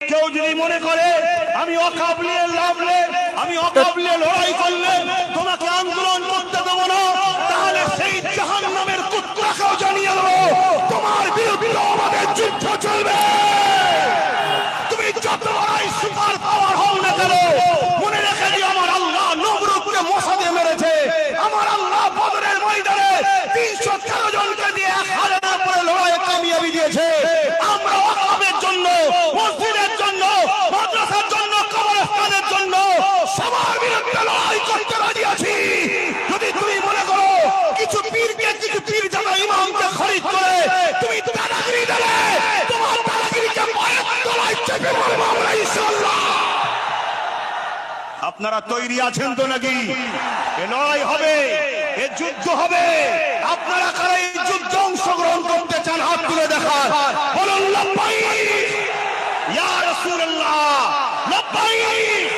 কেউ যদি মনে করে আমি অকাবলিয়ে লাভলে, আমি অকাবলিয়ে লড়াই করলে তোমাকে আন্দোলন করতে দেবো না, তাহলে সেই জাহান্নামের কুত্তাকেও জানিয়ে দেবো তোমার বিরুদ্ধে আমাদের যুদ্ধ চলবে। তুমি যত বড়ই সুপার পাওয়ার হও না কেন, মনে রেখে দিও আমার আল্লাহ নমরুদকে মশা দিয়ে মেরেছে, আমার আল্লাহ বদরের ময়দানে 313 জনকে দিয়ে 1000 উপরে লড়াইয়ে কামিয়াবি দিয়েছে। আমরা ওয়াকাবের জন্য, মসজিদের জন্য, মাদ্রাসার জন্য, কবরস্থানের জন্য সবার বিরুদ্ধে লড়াই করতে রাজি আছি। যদি তুমি মনে করো কিছু পীরকে, কিছু পীর জানা ইমামকে খরিদ করে তুমি দাদাগিরি দেবে, তোমার দাদাগিরিকে পায়ের তলায় চেপে মারবো আমরা ইনশাআল্লাহ। আপনারা তৈরি আছেন তো নাকি? এ লড়াই হবে, এ যুদ্ধ হবে। আপনারা কারা এই যুদ্ধে অংশগ্রহণ করতে চান হাত তুলে দেখান, বলুন লাব্বাইক ইয়া রাসূলুল্লাহ, লাব্বাইক।